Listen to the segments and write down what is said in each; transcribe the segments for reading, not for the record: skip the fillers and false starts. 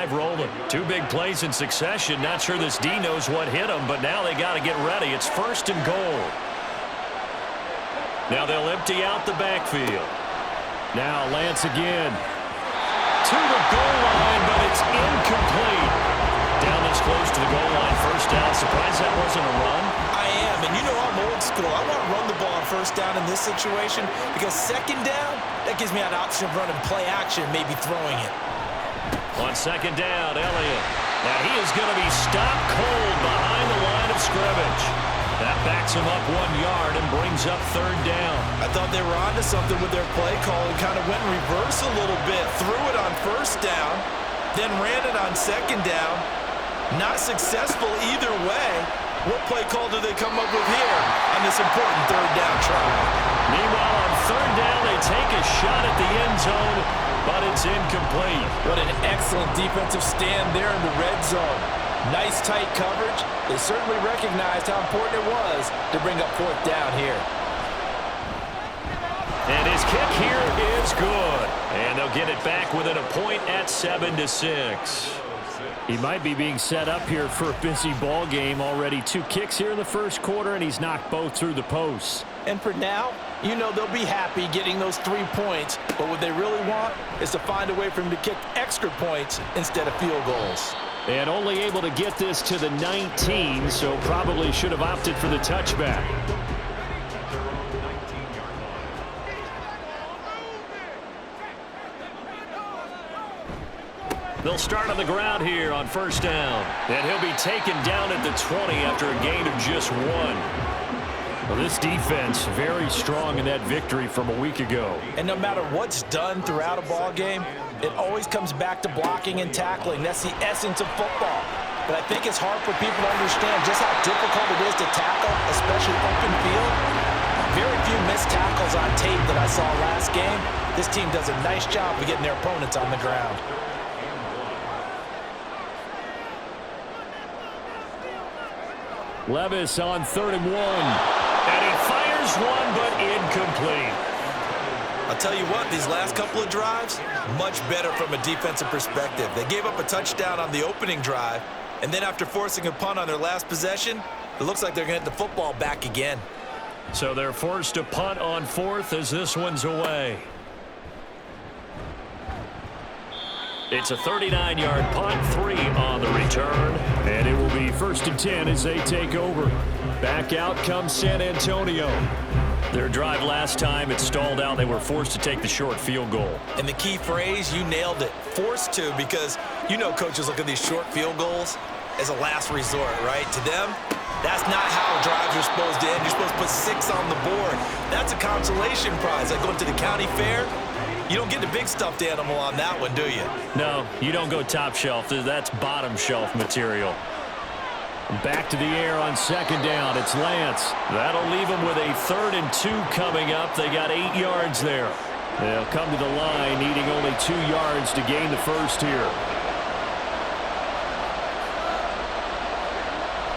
drive rolling. Two big plays in succession. Not sure this D knows what hit them, but now they got to get ready. It's 1st and goal. Now they'll empty out the backfield. Now Lance again. To the goal line, but it's incomplete. Down this close to the goal line, 1st down. Surprised that wasn't a run? I am, and you know I'm old school. I want to run the ball on 1st down in this situation because 2nd down, that gives me an option of running play action, maybe throwing it. On 2nd down, Elliott. Now he is going to be stopped cold behind the line of scrimmage. That backs him up 1 yard and brings up 3rd down. I thought they were onto something with their play call and kind of went in reverse a little bit. Threw it on 1st down, then ran it on 2nd down. Not successful either way. What play call do they come up with here on this important 3rd down try? Meanwhile, on 3rd down, they take a shot at the end zone, but it's incomplete. What an excellent defensive stand there in the red zone. Nice tight coverage. They certainly recognized how important it was to bring up 4th down here. And his kick here is good. And they'll get it back within a point at 7-6. He might be being set up here for a busy ball game. Already 2 kicks here in the 1st quarter, and he's knocked both through the posts. And for now, you know they'll be happy getting those 3 points. But what they really want is to find a way for him to kick extra points instead of field goals. And only able to get this to the 19, so probably should have opted for the touchback. They'll start on the ground here on 1st down. And he'll be taken down at the 20 after a gain of just 1. Well, this defense very strong in that victory from a week ago. And no matter what's done throughout a ball game, it always comes back to blocking and tackling. That's the essence of football. But I think it's hard for people to understand just how difficult it is to tackle, especially open field. Very few missed tackles on tape that I saw last game. This team does a nice job of getting their opponents on the ground. Levis on 3rd and 1. And he fires one, but incomplete. I'll tell you what, these last couple of drives, much better from a defensive perspective. They gave up a touchdown on the opening drive, and then after forcing a punt on their last possession, it looks like they're going to get the football back again. So they're forced to punt on 4th as this one's away. It's a 39-yard punt, 3 on the return. And it will be 1st and 10 as they take over. Back out comes San Antonio. Their drive last time, it stalled out. They were forced to take the short field goal. And the key phrase, you nailed it, forced to, because you know coaches look at these short field goals as a last resort, right? To them, that's not how drives are supposed to end. You're supposed to put 6 on the board. That's a consolation prize. Like going to the county fair, you don't get the big stuffed animal on that one, do you? No, you don't go top shelf. That's bottom shelf material. Back to the air on 2nd down. It's Lance. That'll leave them with a 3rd and 2 coming up. They got 8 yards there. They'll come to the line needing only 2 yards to gain the 1st here.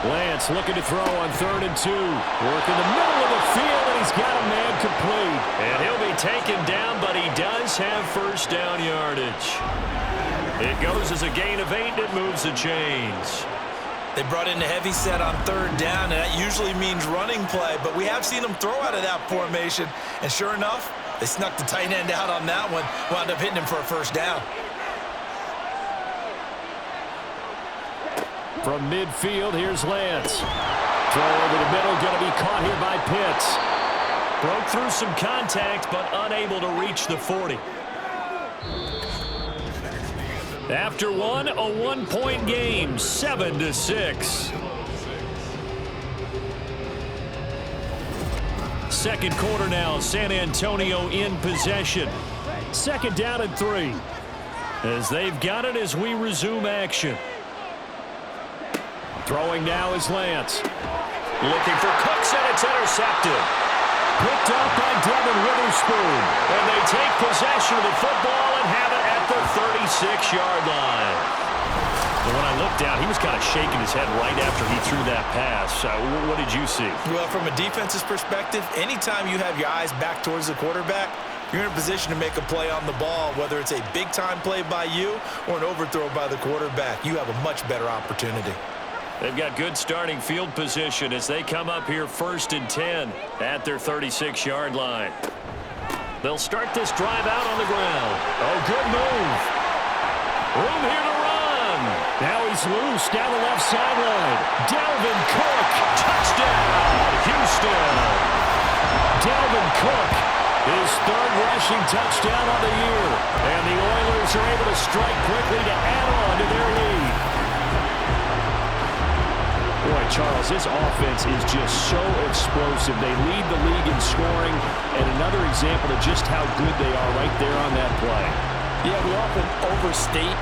Lance looking to throw on 3rd and 2. Work in the middle of the field, and he's got a man complete. And he'll be taken down, but he does have 1st down yardage. It goes as a gain of 8, and it moves the chains. They brought in a heavy set on 3rd down, and that usually means running play, but we have seen them throw out of that formation, and sure enough, they snuck the tight end out on that one, wound up hitting him for a 1st down. From midfield, here's Lance. Throw over the middle, going to be caught here by Pitts. Broke through some contact, but unable to reach the 40. After one, a 1-point game, 7-6. Second quarter now, San Antonio in possession. 2nd down and 3. As they've got it as we resume action. Throwing now is Lance. Looking for Cooks, and it's intercepted. Picked up by Devin Witherspoon. And they take possession of the football and have it at the 36-yard line. And when I looked down, he was kind of shaking his head right after he threw that pass. What did you see? Well, from a defense's perspective, anytime you have your eyes back towards the quarterback, you're in a position to make a play on the ball, whether it's a big-time play by you or an overthrow by the quarterback. You have a much better opportunity. They've got good starting field position as they come up here 1st and 10 at their 36-yard line. They'll start this drive out on the ground. Oh, good move. Room here to run. Now he's loose down the left sideline. Dalvin Cook, touchdown, Houston. Dalvin Cook, his 3rd rushing touchdown on the year. And the Oilers are able to strike quickly to add on to their lead. Boy, Charles, this offense is just so explosive. They lead the league in scoring, and another example of just how good they are right there on that play. Yeah, we often overstate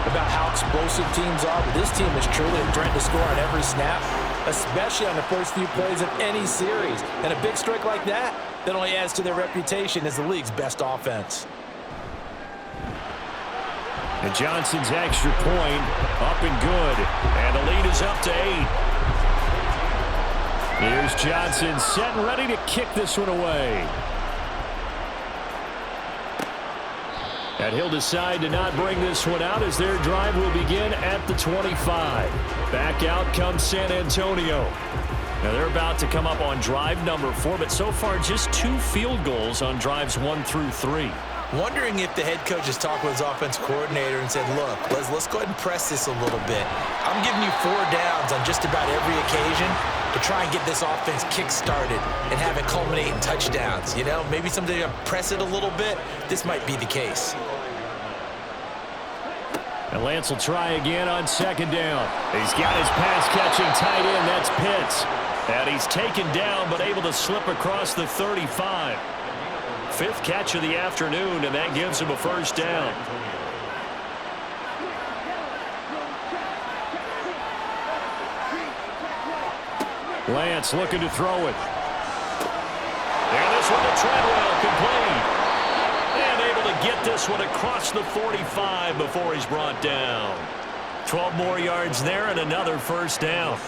about how explosive teams are, but this team is truly a threat to score on every snap, especially on the first few plays of any series. And a big strike like that only adds to their reputation as the league's best offense. And Johnson's extra point up and good. And the lead is up to 8. Here's Johnson set and ready to kick this one away. And he'll decide to not bring this one out as their drive will begin at the 25. Back out comes San Antonio. Now they're about to come up on drive number 4, but so far just 2 field goals on drives 1 through 3. Wondering if the head coach has talked with his offense coordinator and said, look, let's go ahead and press this a little bit. I'm giving you 4 downs on just about every occasion to try and get this offense kick-started and have it culminate in touchdowns. You know, maybe someday you're going to press it a little bit. This might be the case. And Lance will try again on 2nd down. He's got his pass-catching tight end. That's Pitts. And he's taken down but able to slip across the 35. 5th catch of the afternoon, and that gives him a 1st down. Lance looking to throw it. And this one to Treadwell, complete. And able to get this one across the 45 before he's brought down. 12 more yards there and another 1st down.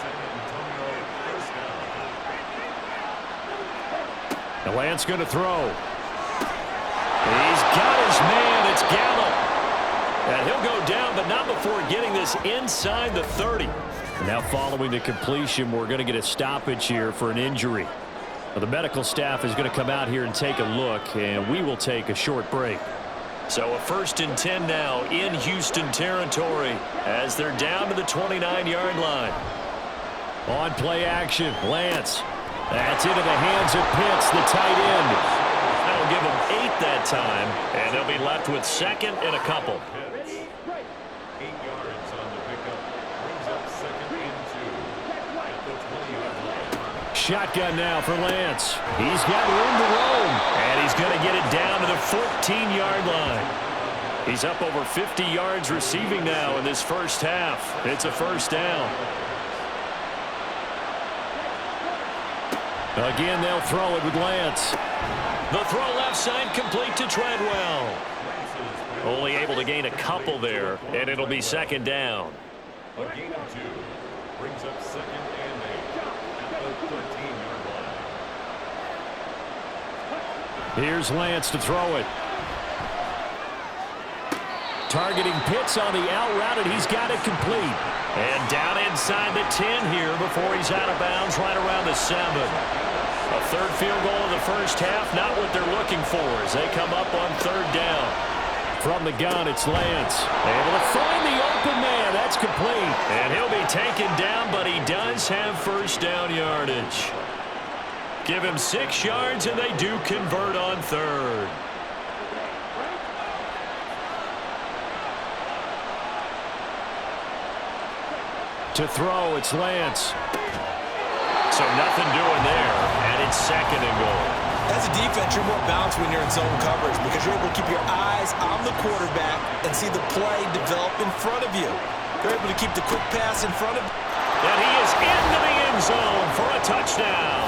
And Lance going to throw. He's got his man. It's Gallup. And he'll go down, but not before getting this inside the 30. Now following the completion, we're going to get a stoppage here for an injury. Well, the medical staff is going to come out here and take a look, and we will take a short break. So a 1st and 10 now in Houston territory as they're down to the 29-yard line. On play action, Lance. That's into the hands of Pitts, the tight end. That'll give them 8 that time, and they'll be left with 2nd and a couple. Shotgun now for Lance. He's got room to roam. And he's going to get it down to the 14-yard line. He's up over 50 yards receiving now in this 1st half. It's a 1st down. Again, they'll throw it with Lance. The throw left side complete to Treadwell. Only able to gain a couple there, and it'll be 2nd down. A gain of 2 brings up 2nd and 8 at the 13-yard line. Here's Lance to throw it. Targeting Pitts on the out route, and he's got it complete. And down inside the 10 here before he's out of bounds right around the 7. A 3rd field goal in the 1st half, not what they're looking for as they come up on 3rd down. From the gun, it's Lance. Able to find the open man. That's complete. And he'll be taken down, but he does have 1st down yardage. Give him 6 yards, and they do convert on 3rd. To throw, it's Lance. So nothing doing there, and it's 2nd and goal. As a defense, you're more balanced when you're in zone coverage because you're able to keep your eyes on the quarterback and see the play develop in front of you. You're able to keep the quick pass in front of you. And he is into the end zone for a touchdown.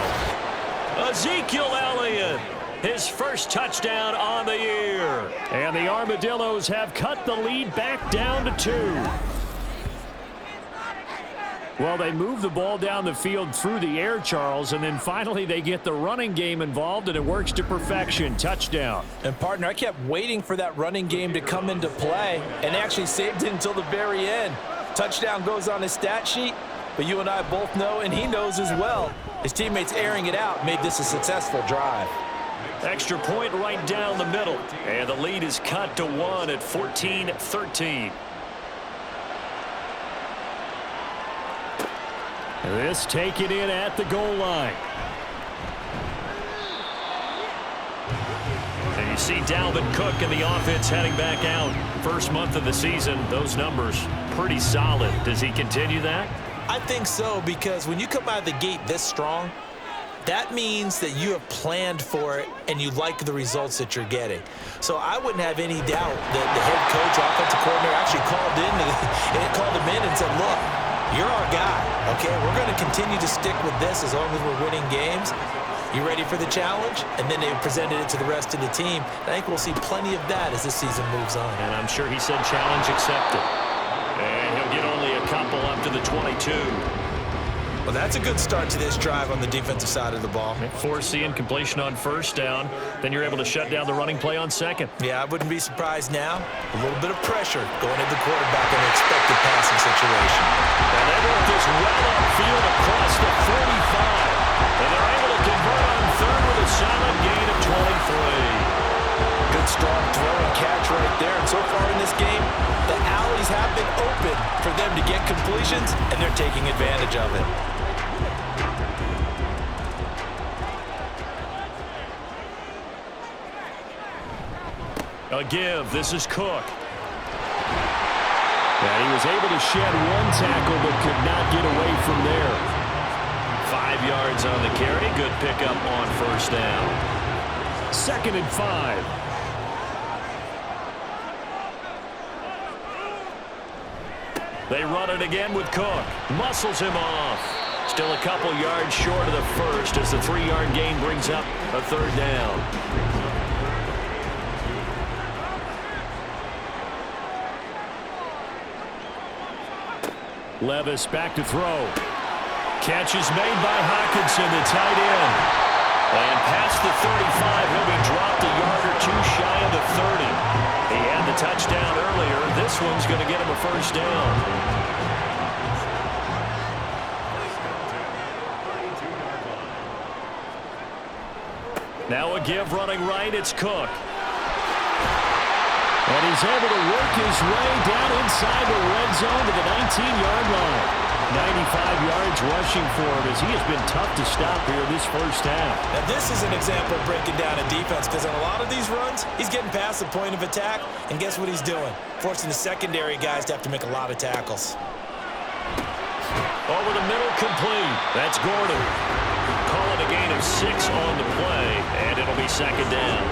Ezekiel Elliott, his 1st touchdown on the year. And the Armadillos have cut the lead back down to 2. Well, they move the ball down the field through the air, Charles, and then finally they get the running game involved, and it works to perfection. Touchdown. And, partner, I kept waiting for that running game to come into play and actually saved it until the very end. Touchdown goes on his stat sheet, but you and I both know, and he knows as well, his teammates airing it out made this a successful drive. Extra point right down the middle, and the lead is cut to 1 at 14-13. This taken in at the goal line. And you see Dalvin Cook in the offense heading back out. First month of the season, those numbers pretty solid. Does he continue that? I think so, because when you come out of the gate this strong, that means that you have planned for it and you like the results that you're getting. So I wouldn't have any doubt that the head coach, offensive coordinator, actually called him in and said, look, you're our guy, okay? We're going to continue to stick with this as long as we're winning games. You ready for the challenge? And then they presented it to the rest of the team. I think we'll see plenty of that as this season moves on. And I'm sure he said challenge accepted. And he'll get only a couple up to the 22. Well, that's a good start to this drive on the defensive side of the ball. Foreseeing completion on first down. Then you're able to shut down the running play on second. Yeah, I wouldn't be surprised now. A little bit of pressure going at the quarterback in an expected passing situation. And they work this well upfield across the 45. And they're able to convert on third with a solid gain of 23. Good strong throw and catch right there. And so far in this game, the alleys have been open for them to get completions, and they're taking advantage of it. A give. This is Cook. And he was able to shed one tackle but could not get away from there. 5 yards on the carry. Good pickup on first down. 2nd and 5. They run it again with Cook. Muscles him off. Still a couple yards short of the first as the 3-yard gain brings up a 3rd down. Levis back to throw. Catch is made by Hockenson, the tight end. And past the 35, he'll be dropped a yard or two shy of the 30. He had the touchdown earlier. This one's going to get him a first down. Now a give running right, it's Cook. And he's able to work his way down inside the red zone to the 19-yard line. 95 yards rushing for him as he has been tough to stop here this first half. Now this is an example of breaking down a defense, because on a lot of these runs, he's getting past the point of attack, and guess what he's doing? Forcing the secondary guys to have to make a lot of tackles. Over the middle, complete. That's Gordon. Call it a gain of 6 on the play, and it'll be 2nd down.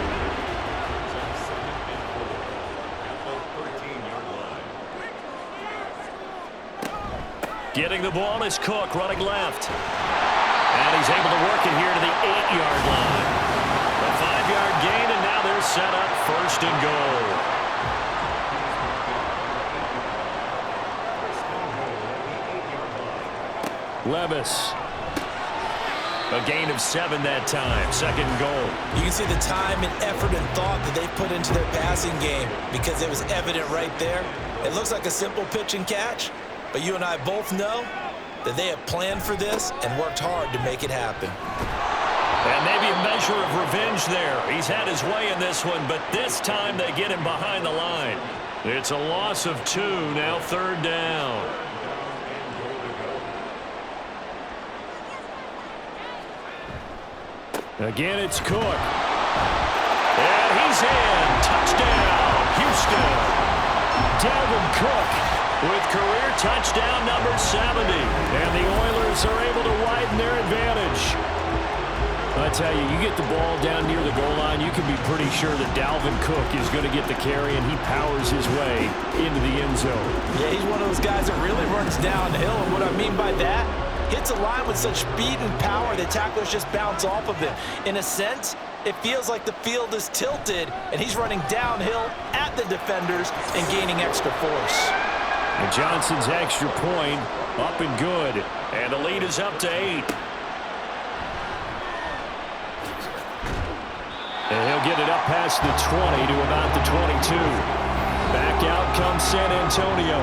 Getting the ball is Cook running left. And he's able to work it here to the 8-yard line. A 5-yard gain, and now they're set up 1st and goal. Levis. A gain of 7 that time. 2nd and goal. You can see the time and effort and thought that they put into their passing game, because it was evident right there. It looks like a simple pitch and catch, but you and I both know that they have planned for this and worked hard to make it happen. And maybe a measure of revenge there. He's had his way in this one, but this time they get him behind the line. It's a loss of 2, now 3rd down. Again, it's Cook. And he's in. Touchdown, Houston. Dalvin Cook with career touchdown number 70. And the Oilers are able to widen their advantage. I tell you, you get the ball down near the goal line, you can be pretty sure that Dalvin Cook is going to get the carry, and he powers his way into the end zone. Yeah, he's one of those guys that really runs downhill, and what I mean by that, hits a line with such speed and power that tacklers just bounce off of it. In a sense, it feels like the field is tilted, and he's running downhill at the defenders and gaining extra force. And Johnson's extra point up and good. And the lead is up to 8. And he'll get it up past the 20 to about the 22. Back out comes San Antonio.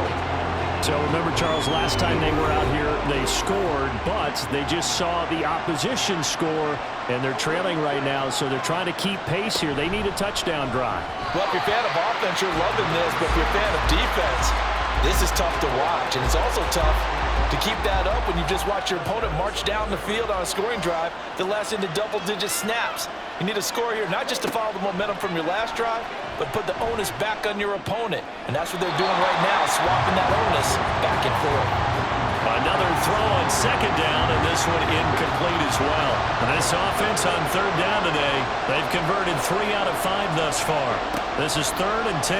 So remember, Charles, last time they were out here, they scored, but they just saw the opposition score, and they're trailing right now, so they're trying to keep pace here. They need a touchdown drive. Well, if you're a fan of offense, you're loving this, but if you're a fan of defense, this is tough to watch, and it's also tough to keep that up when you just watch your opponent march down the field on a scoring drive that lasts into double-digit snaps. You need a score here, not just to follow the momentum from your last drive, but put the onus back on your opponent. And that's what they're doing right now, swapping that onus back and forth. Another throw on second down, and this one incomplete as well. And this offense on third down today, they've converted 3 out of 5 thus far. This is 3rd and 10.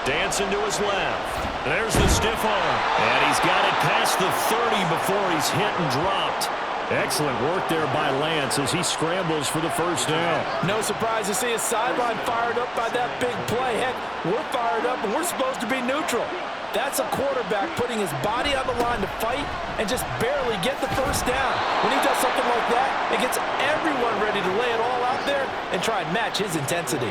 Dancing to his left. There's the stiff arm. And he's got it past the 30 before he's hit and dropped. Excellent work there by Lance as he scrambles for the first down. No surprise to see his sideline fired up by that big play. Heck, we're fired up and we're supposed to be neutral. That's a quarterback putting his body on the line to fight and just barely get the first down. When he does something like that, it gets everyone ready to lay it all out there and try and match his intensity.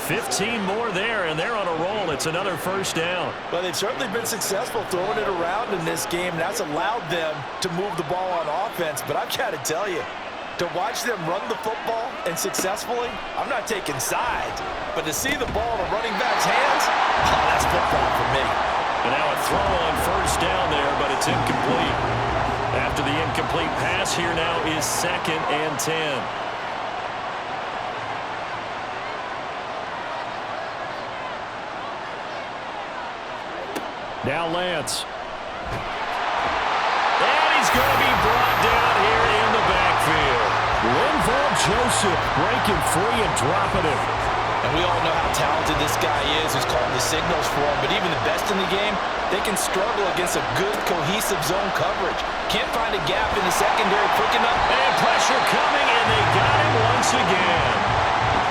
15 more there, and they're on a roll. It's another first down. Well, they've certainly been successful throwing it around in this game, and that's allowed them to move the ball on offense. But I've got to tell you, to watch them run the football and successfully, I'm not taking sides, but to see the ball in a running back's hands, oh, that's football for me. And now a throw on first down there, but it's incomplete. After the incomplete pass, here now is 2nd and 10. Now Lance. And he's going to be brought down here in the backfield. Linval Joseph breaking free and dropping it. And we all know how talented this guy is who's calling the signals for him. But even the best in the game, they can struggle against a good, cohesive zone coverage. Can't find a gap in the secondary quick enough. And pressure coming, and they got him once again.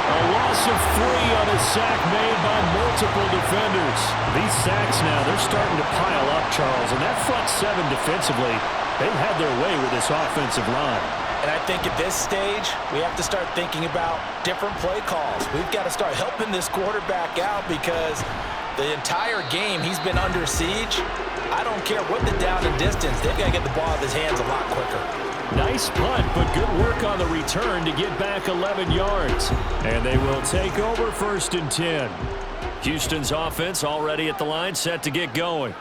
A loss of 3 on a sack made by multiple defenders. These sacks now, they're starting to pile up, Charles. And that front 7 defensively, they've had their way with this offensive line. And I think at this stage, we have to start thinking about different play calls. We've got to start helping this quarterback out because the entire game he's been under siege. I don't care what the down and distance. They've got to get the ball out of his hands a lot quicker. Nice punt, but good work on the return to get back 11 yards. And they will take over 1st and 10. Houston's offense already at the line, set to get going.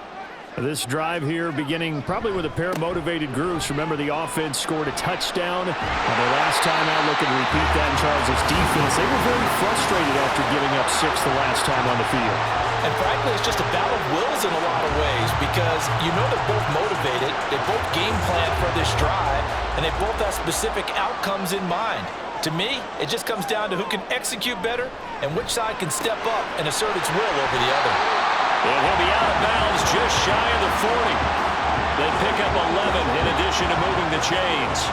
This drive here beginning probably with a pair of motivated groups. Remember, the offense scored a touchdown. And the last time out, looking to repeat that in Charles' defense. They were very frustrated after giving up 6 the last time on the field. And frankly, it's just a battle of wills in a lot of ways because you know they're both motivated. They both game plan for this drive, and they both have specific outcomes in mind. To me, it just comes down to who can execute better and which side can step up and assert its will over the other. And he'll be out of bounds just shy of the 40. They pick up 11 in addition to moving the chains.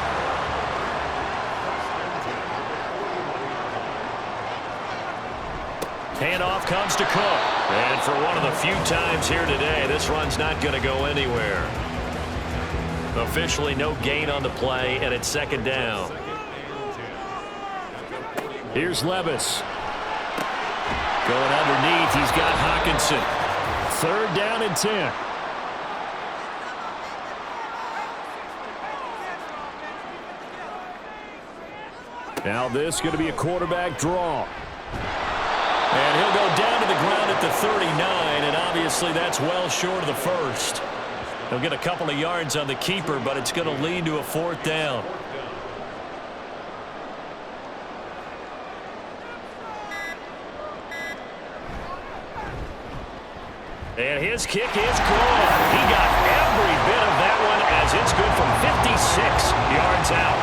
Handoff comes to Cook. And for one of the few times here today, this run's not going to go anywhere. Officially no gain on the play, and it's 2nd down. Here's Levis. Going underneath, he's got Hockenson. 3rd down and 10. Now this going to be a quarterback draw. And he'll go down to the ground at the 39, and obviously that's well short of the first. He'll get a couple of yards on the keeper, but it's going to lead to a 4th down. And his kick is good. He got every bit of that one as it's good from 56 yards out.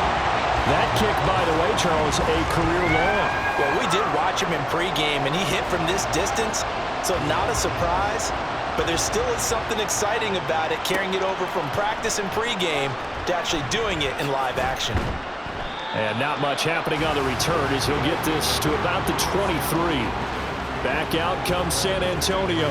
That kick, by the way, Charles, a career long. Well, we did watch him in pregame, and he hit from this distance, so not a surprise. But there still is something exciting about it, carrying it over from practice and pregame to actually doing it in live action. And not much happening on the return as he'll get this to about the 23. Back out comes San Antonio.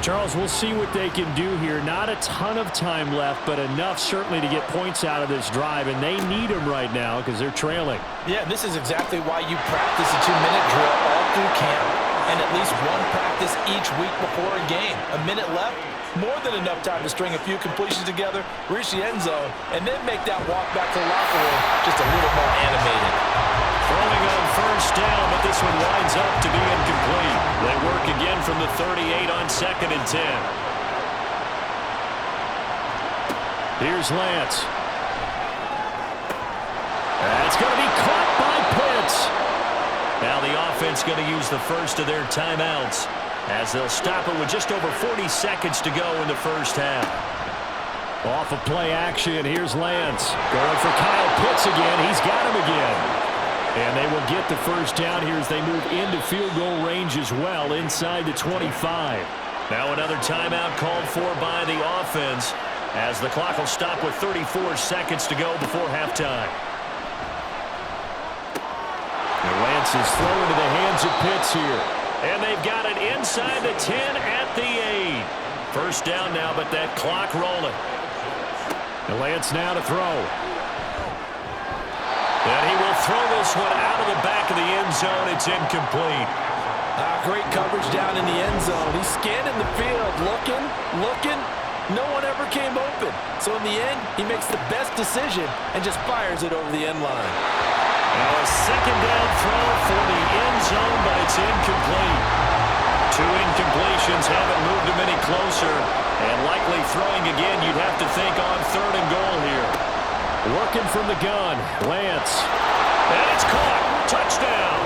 Charles, we'll see what they can do here. Not a ton of time left, but enough certainly to get points out of this drive, and they need them right now because they're trailing. Yeah, this is exactly why you practice a 2-minute drill all through camp and at least one practice each week before a game. A minute left, more than enough time to string a few completions together, reach the end zone, and then make that walk back to the locker room just a little more animated. Throwing on first down, but this one winds up to be incomplete. They work again from the 38 on 2nd and 10. Here's Lance. That's going to be caught by Pitts. Now the offense going to use the first of their timeouts as they'll stop it with just over 40 seconds to go in the first half. Off of play action, here's Lance. Going for Kyle Pitts again. He's got him again. And they will get the first down here as they move into field goal range as well inside the 25. Now another timeout called for by the offense as the clock will stop with 34 seconds to go before halftime. And Lance is thrown into the hands of Pitts here. And they've got it inside the 10 at the 8. First down now, but that clock rolling. And Lance now to throw. And he will throw this one out of the back of the end zone. It's incomplete. Great coverage down in the end zone. He's scanning the field, looking. No one ever came open. So in the end, he makes the best decision and just fires it over the end line. Now a second down throw for the end zone, but it's incomplete. 2 incompletions haven't moved him any closer. And likely throwing again, you'd have to think on 3rd and goal here. Working from the gun, Lance. And it's caught. Touchdown.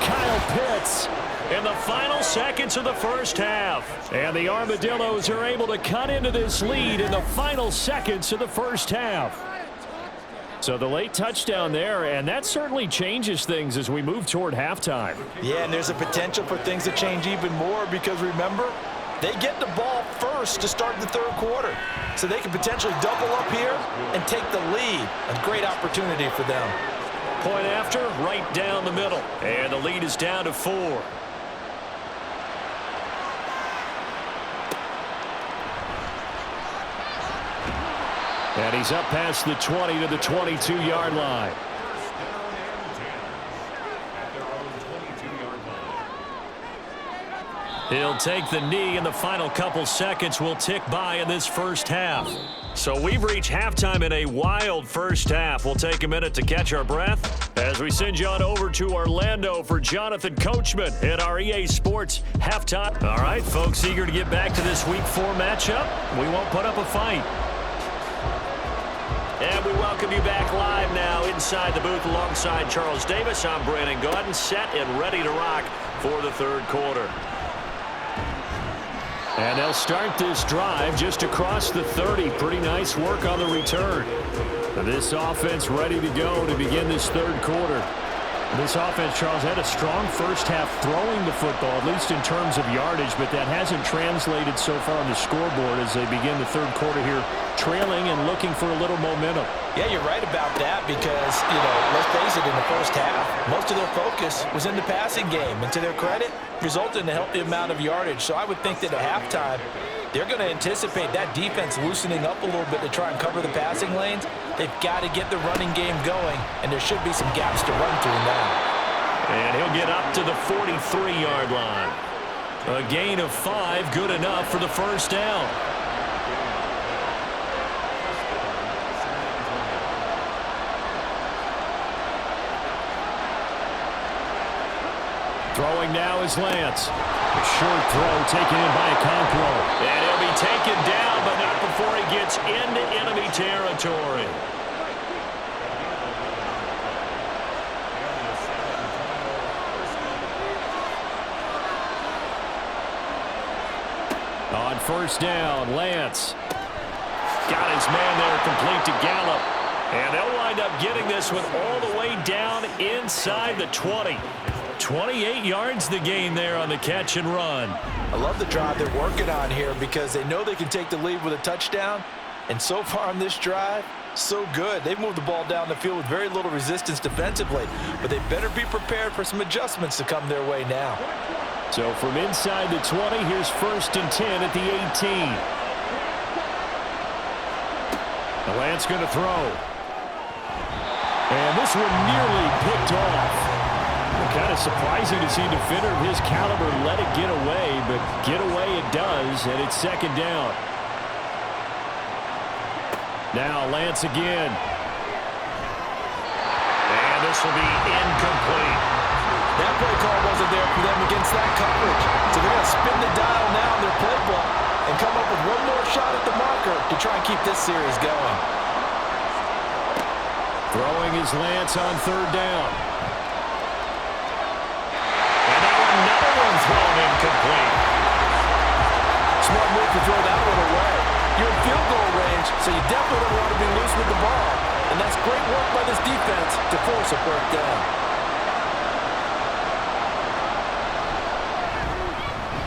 Kyle Pitts in the final seconds of the first half. And the Armadillos are able to cut into this lead in the final seconds of the first half. So the late touchdown there, and that certainly changes things as we move toward halftime. Yeah, and there's a potential for things to change even more because remember, they get the ball first to start the 3rd quarter. So they can potentially double up here and take the lead. A great opportunity for them. Point after, right down the middle. And the lead is down to 4. And he's up past the 20 to the 22-yard line. He'll take the knee, and the final couple seconds will tick by in this first half. So we've reached halftime in a wild first half. We'll take a minute to catch our breath as we send you on over to Orlando for Jonathan Coachman at our EA Sports halftime. All right, folks, eager to get back to this Week 4 matchup. We won't put up a fight. And we welcome you back live now inside the booth alongside Charles Davis. I'm Brandon Gaudin, set and ready to rock for the 3rd quarter. And they'll start this drive just across the 30. Pretty nice work on the return. This offense ready to go to begin this 3rd quarter. This offense, Charles, had a strong first half throwing the football, at least in terms of yardage, but that hasn't translated so far on the scoreboard as they begin the 3rd quarter here, trailing and looking for a little momentum. Yeah, you're right about that because, let's face it, in the first half, most of their focus was in the passing game. And to their credit, resulted in a healthy amount of yardage. So I would think that at halftime, they're going to anticipate that defense loosening up a little bit to try and cover the passing lanes. They've got to get the running game going, and there should be some gaps to run through now. And he'll get up to the 43-yard line. A gain of 5, good enough for the first down. Throwing now is Lance. A short throw taken in by Okonkwo. And he'll be taken down, but not before he gets into enemy territory. On first down, Lance got his man there complete to Gallup. And they'll wind up getting this one all the way down inside the 20. 28 yards the gain there on the catch and run. I love the drive they're working on here because they know they can take the lead with a touchdown. And so far on this drive, So good. They've moved the ball down the field with very little resistance defensively, but they better be prepared for some adjustments to come their way now. So from inside the 20, here's 1st and 10 at the 18. The Lance going to throw. And this one nearly picked off. Kind of surprising to see a defender of his caliber let it get away, but get away it does, and it's 2nd down. Now Lance again. And this will be incomplete. That play call wasn't there for them against that coverage. So they're going to spin the dial now in their playbook and come up with one more shot at the marker to try and keep this series going. Throwing his Lance on 3rd down. And now another one thrown incomplete. Smart move to throw that one away. You're in field goal range, so you definitely don't want to be loose with the ball. And that's great work by this defense to force a 4th down.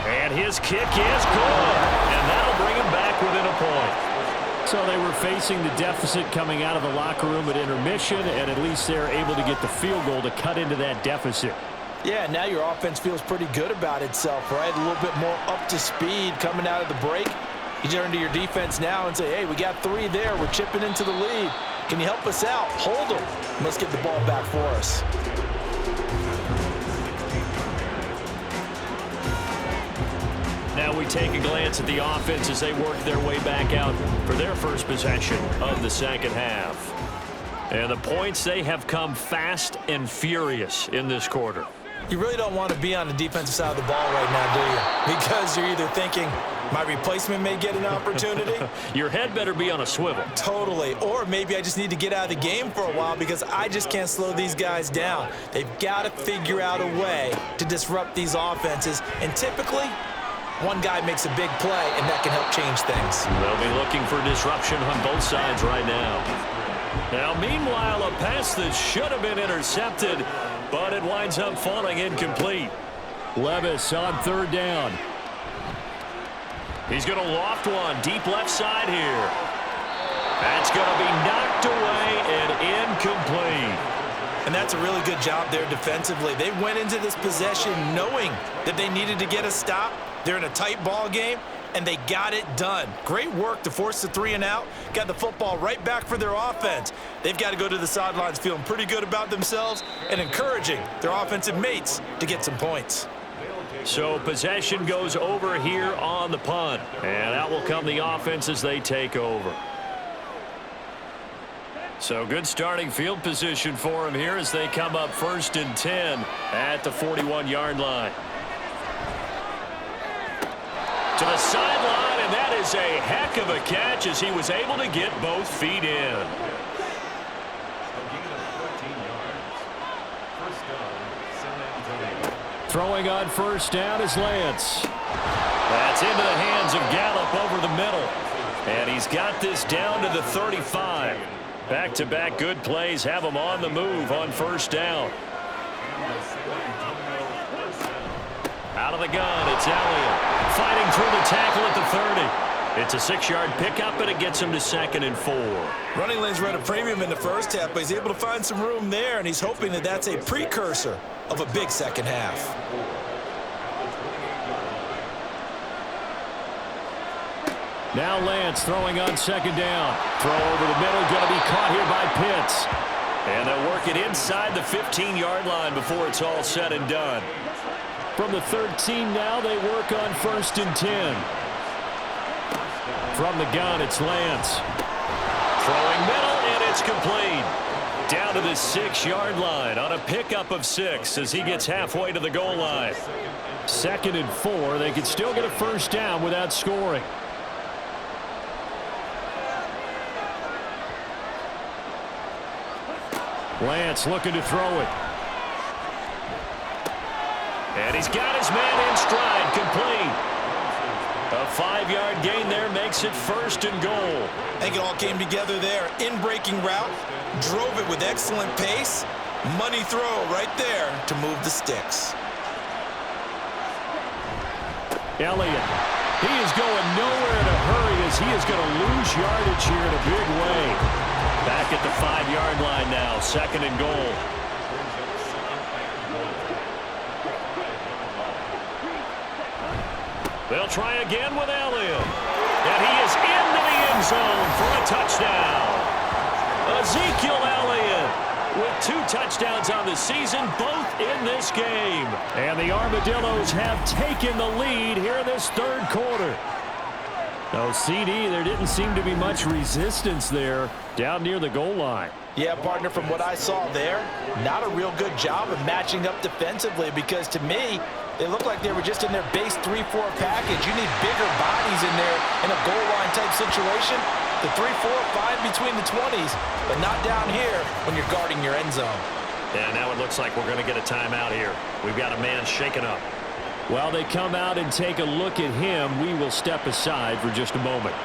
And his kick is good. And that'll bring him back within a point. So they were facing the deficit coming out of the locker room at intermission, and at least they're able to get the field goal to cut into that deficit. Yeah, now your offense feels pretty good about itself, right? A little bit more up to speed coming out of the break. You turn to your defense now and say, hey, we got 3 there. We're chipping into the lead. Can you help us out? Hold them. Let's get the ball back for us. Now we take a glance at the offense as they work their way back out for their first possession of the 2nd half. And the points, they have come fast and furious in this quarter. You really don't want to be on the defensive side of the ball right now, do you? Because you're either thinking, my replacement may get an opportunity. Your head better be on a swivel. Totally. Or maybe I just need to get out of the game for a while because I just can't slow these guys down. They've got to figure out a way to disrupt these offenses. And typically, one guy makes a big play, and that can help change things. They'll be looking for disruption on both sides right now. Now, meanwhile, a pass that should have been intercepted, but it winds up falling incomplete. Levis on 3rd down. He's going to loft one deep left side here. That's going to be knocked away and incomplete. And that's a really good job there defensively. They went into this possession knowing that they needed to get a stop. They're in a tight ball game, and they got it done. Great work to force the 3 and out. Got the football right back for their offense. They've got to go to the sidelines feeling pretty good about themselves and encouraging their offensive mates to get some points. So possession goes over here on the punt. And out will come the offense as they take over. So good starting field position for them here as they come up 1st and 10 at the 41-yard line. To the sideline, and that is a heck of a catch as he was able to get both feet in. Throwing on 1st down is Lance. That's into the hands of Gallup over the middle. And he's got this down to the 35. Back-to-back good plays have him on the move on 1st down. Out of the gun, it's Elliott. Fighting through the tackle at the 30. It's a 6-yard pickup, and it gets him to 2nd and 4. Running lanes were at a premium in the first half, but he's able to find some room there, and he's hoping that that's a precursor of a big second half. Now Lance throwing on 2nd down. Throw over the middle, going to be caught here by Pitts. And they'll work it inside the 15-yard line before it's all said and done. From the 13 now, they work on 1st and 10. From the gun, it's Lance. Throwing middle, and it's complete. Down to the 6-yard line on a pickup of 6 as he gets halfway to the goal line. 2nd and 4. They could still get a 1st down without scoring. Lance looking to throw it. And he's got his man in stride, complete. A 5-yard gain there makes it 1st and goal. I think it all came together there. In-breaking route, drove it with excellent pace. Money throw right there to move the sticks. Elliott, he is going nowhere in a hurry as he is going to lose yardage here in a big way. Back at the 5-yard line now, 2nd and goal. They'll try again with Elliott. And he is into the end zone for a touchdown. Ezekiel Elliott with 2 touchdowns on the season, both in this game. And the Armadillos have taken the lead here in this 3rd quarter. No, CD, there didn't seem to be much resistance there down near the goal line. Yeah, partner, from what I saw there, not a real good job of matching up defensively because to me, they look like they were just in their base 3-4 package. You need bigger bodies in there in a goal line type situation. The 3, 4, 5 between the 20s, but not down here when you're guarding your end zone. Yeah, now it looks like we're going to get a timeout here. We've got a man shaken up. While they come out and take a look at him, we will step aside for just a moment.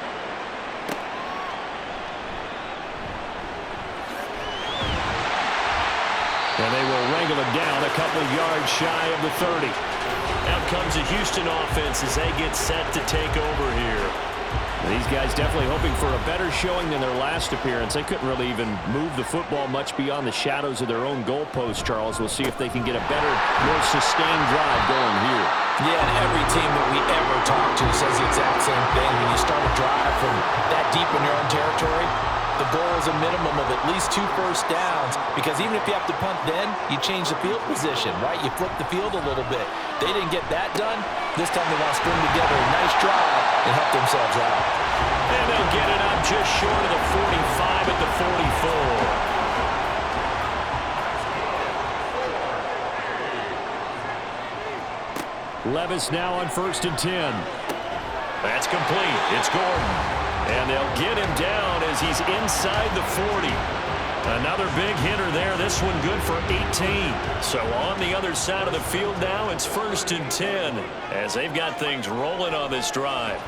And they will wrangle him down a couple of yards shy of the 30. Out comes the Houston offense as they get set to take over here. These guys definitely hoping for a better showing than their last appearance. They couldn't really even move the football much beyond the shadows of their own goalpost, Charles. We'll see if they can get a better, more sustained drive going here. Yeah, and every team that we ever talk to says the exact same thing. When you start a drive from that deep in your own territory, the goal is a minimum of at least 2 first downs because even if you have to punt then, you change the field position, right? You flip the field a little bit. They didn't get that done. This time they want to string together a nice drive and help themselves out. And they'll get it up just short of the 45 at the 44. Levis now on 1st and 10. That's complete. It's Gordon. And they'll get him down as he's inside the 40. Another big hitter there. This one good for 18. So on the other side of the field now, it's 1st and 10 as they've got things rolling on this drive.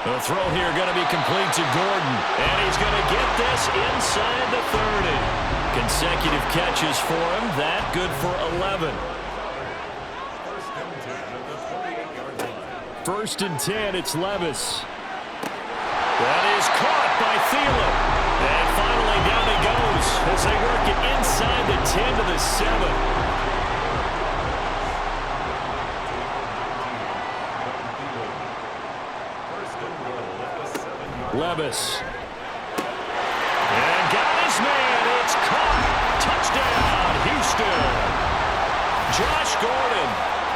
The throw here going to be complete to Gordon. And he's going to get this inside the 30. Consecutive catches for him. That good for 11. 1st and 10, it's Levis. That is caught by Thielen. And finally down he goes as they work it inside the 10 to the 7. Levis. And got his man. It's caught. Touchdown, Houston. Josh Gordon,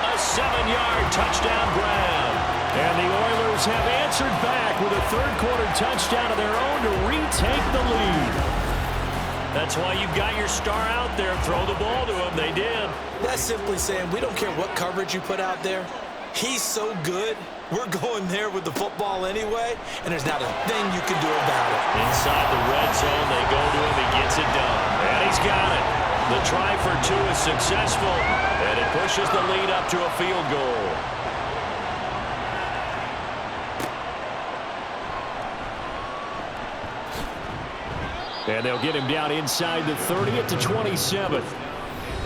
a 7-yard touchdown grab. And the Oilers have answered back with a 3rd quarter touchdown of their own to retake the lead. That's why you've got your star out there. Throw the ball to him. They did. That's simply saying we don't care what coverage you put out there. He's so good. We're going there with the football anyway, and there's not a thing you can do about it. Inside the red zone, they go to him. He gets it done. And he's got it. The try for 2 is successful, and it pushes the lead up to a field goal. And they'll get him down inside the 30 at the 27.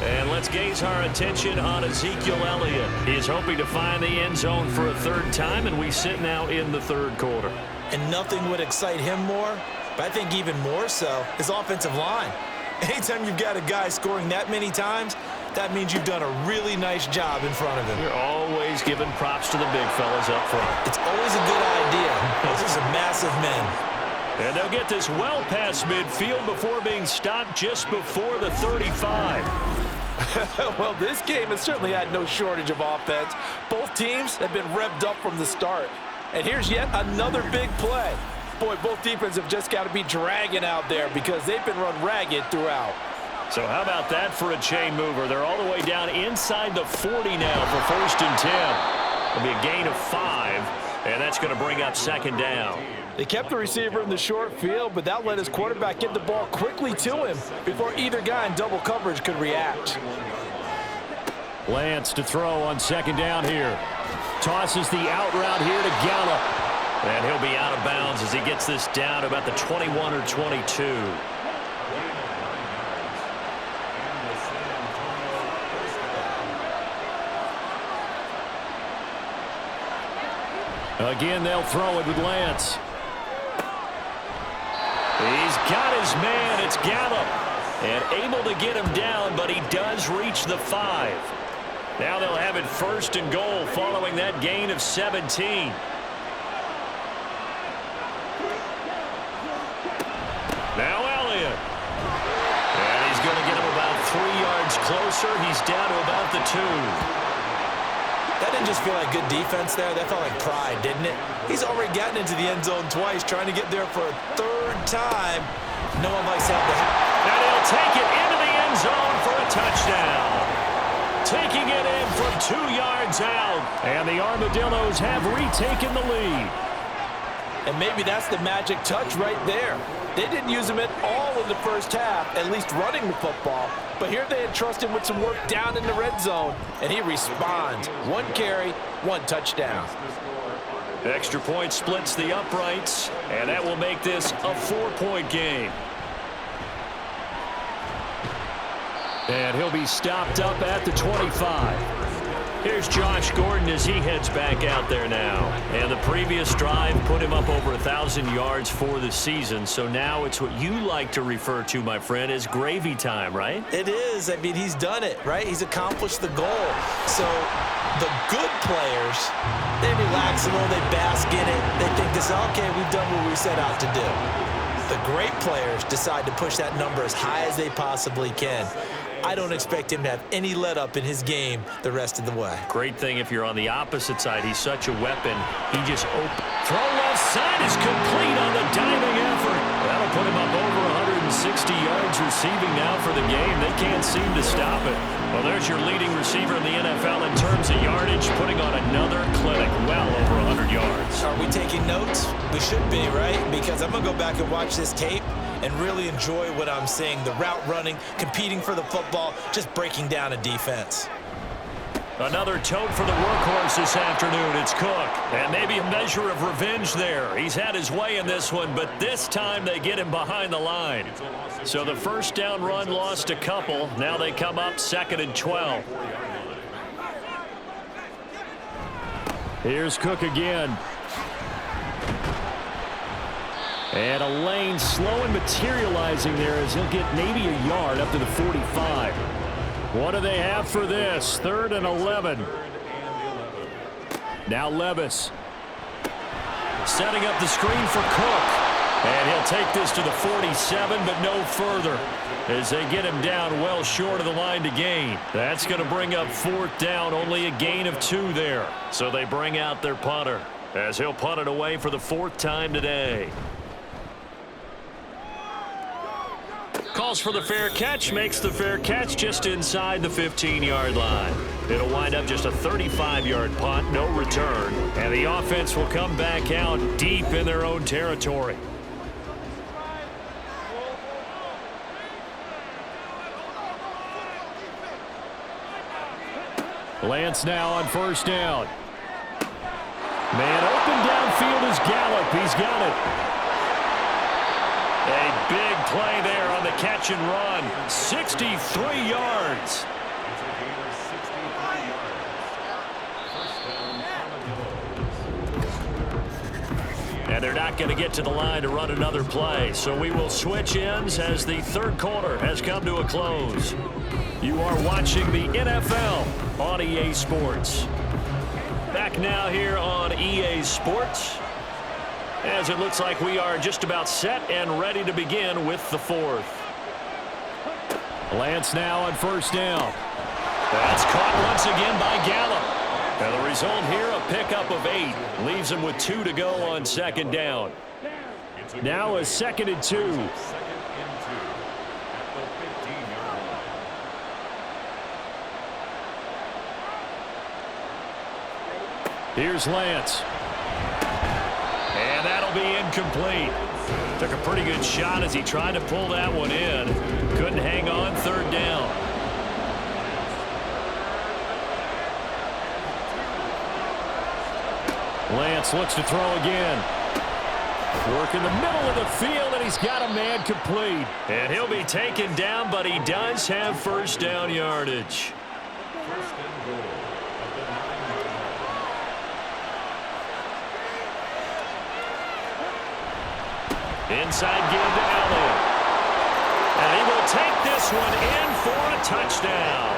And let's gaze our attention on Ezekiel Elliott. He's hoping to find the end zone for a 3rd time, and we sit now in the 3rd quarter. And nothing would excite him more, but I think even more so, his offensive line. Anytime you've got a guy scoring that many times, that means you've done a really nice job in front of him. You're always giving props to the big fellas up front. It's always a good idea. Those are some massive men. And they'll get this well past midfield before being stopped just before the 35. Well, this game has certainly had no shortage of offense. Both teams have been revved up from the start. And here's yet another big play. Boy, both defenses have just got to be dragging out there because they've been run ragged throughout. So how about that for a chain mover? They're all the way down inside the 40 now for 1st and 10. It'll be a gain of 5, and that's going to bring up 2nd down. They kept the receiver in the short field, but that let his quarterback get the ball quickly to him before either guy in double coverage could react. Lance to throw on 2nd down here. Tosses the out route here to Gallup. And he'll be out of bounds as he gets this down to about the 21 or 22. Again, they'll throw it with Lance. He's got his man. It's Gallup. And able to get him down, but he does reach the 5. Now they'll have it first and goal following that gain of 17. Now Elliott. And he's going to get him about 3 yards closer. He's down to about the 2. That didn't just feel like good defense there. That felt like pride, didn't it? He's already gotten into the end zone twice, trying to get there for a 3rd time. No one likes that to happen. And he'll take it into the end zone for a touchdown. Taking it in from 2 yards out. And the Armadillos have retaken the lead. And maybe that's the magic touch right there. They didn't use him at all in the first half, at least running the football. But here they entrust him with some work down in the red zone, and he responds. 1 carry, 1 touchdown. Extra point splits the uprights, and that will make this a 4-point game. And he'll be stopped up at the 25. Here's Josh Gordon as he heads back out there now. And the previous drive put him up over 1,000 yards for the season. So now it's what you like to refer to, my friend, as gravy time, right? It is. I mean, he's done it, right? He's accomplished the goal. So the good players, they relax a little, they bask in it. They think this, okay, we've done what we set out to do. The great players decide to push that number as high as they possibly can. I don't expect him to have any let-up in his game the rest of the way. Great thing if you're on the opposite side. He's such a weapon. He just throw left side is complete on the diving effort. That'll put him up over 160 yards receiving now for the game. They can't seem to stop it. Well, there's your leading receiver in the NFL in terms of yardage, putting on another clinic well over 100 yards. Are we taking notes? We should be, right? Because I'm going to go back and watch this tape and really enjoy what I'm seeing. The route running, competing for the football, just breaking down a defense. Another tote for the workhorse this afternoon. It's Cook. And maybe a measure of revenge there. He's had his way in this one, but this time they get him behind the line. So the first down run lost a couple. Now they come up 2nd and 12. Here's Cook again. And a lane slow and materializing there as he'll get maybe a yard up to the 45. What do they have for this? 3rd and 11. Now Levis. Setting up the screen for Cook. And he'll take this to the 47, but no further, as they get him down well short of the line to gain. That's going to bring up 4th down, only a gain of 2 there. So they bring out their punter, as he'll punt it away for the 4th time today. Calls for the fair catch, makes the fair catch just inside the 15-yard line. It'll wind up just a 35-yard punt, no return, and the offense will come back out deep in their own territory. Lance now on 1st down. Man open downfield is Gallup. He's got it. A big play there on the catch and run. 63 yards. And they're not going to get to the line to run another play. So we will switch ends as the 3rd quarter has come to a close. You are watching the NFL on EA Sports. Back now here on EA Sports, as it looks like we are just about set and ready to begin with the 4th. Lance now on 1st down. That's caught once again by Gallup. And the result here, a pickup of 8. Leaves him with 2 to go on 2nd down. Now a 2nd and 2. Here's Lance. And that'll be incomplete. Took a pretty good shot as he tried to pull that one in. Couldn't hang on 3rd down. Lance looks to throw again. Work in the middle of the field, and he's got a man complete. And he'll be taken down, but he does have 1st down yardage. Inside give to Elliott. And he will take this one in for a touchdown.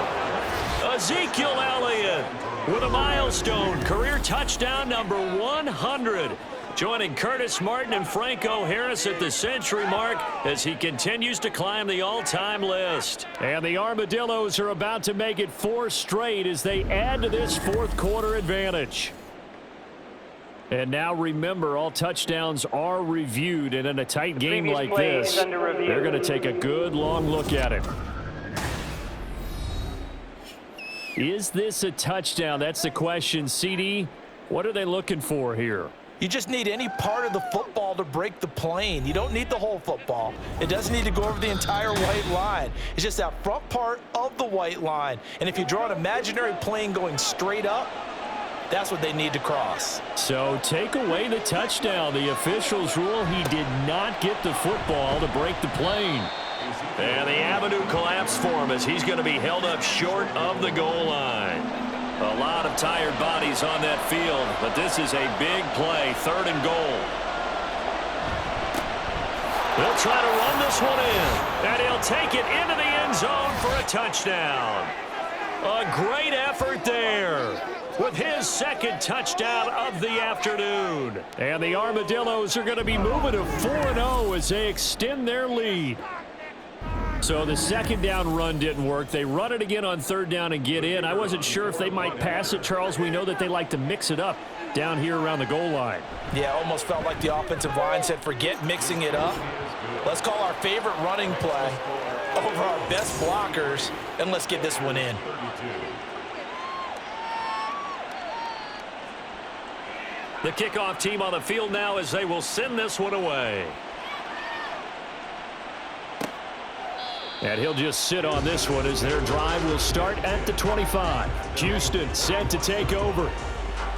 Ezekiel Elliott with a milestone career touchdown number 100. Joining Curtis Martin and Franco Harris at the century mark as he continues to climb the all-time list. And the Armadillos are about to make it 4 straight as they add to this fourth quarter advantage. And now remember, all touchdowns are reviewed, and in a tight game like this, they're going to take a good long look at it. Is this a touchdown? That's the question. CD, what are they looking for here? You just need any part of the football to break the plane. You don't need the whole football. It doesn't need to go over the entire white line. It's just that front part of the white line. And if you draw an imaginary plane going straight up, that's what they need to cross. So take away the touchdown. The officials rule he did not get the football to break the plane. And the avenue collapsed for him as he's going to be held up short of the goal line. A lot of tired bodies on that field, but this is a big play, 3rd and goal. He'll try to run this one in, and he'll take it into the end zone for a touchdown. A great effort there with his 2nd touchdown of the afternoon. And the Armadillos are going to be moving to 4-0 as they extend their lead. So the 2nd down run didn't work. They run it again on 3rd down and get in. I wasn't sure if they might pass it, Charles. We know that they like to mix it up down here around the goal line. Yeah, almost felt like the offensive line said, forget mixing it up. Let's call our favorite running play over our best blockers, and let's get this one in. The kickoff team on the field now as they will send this one away. And he'll just sit on this one as their drive will start at the 25. Houston set to take over.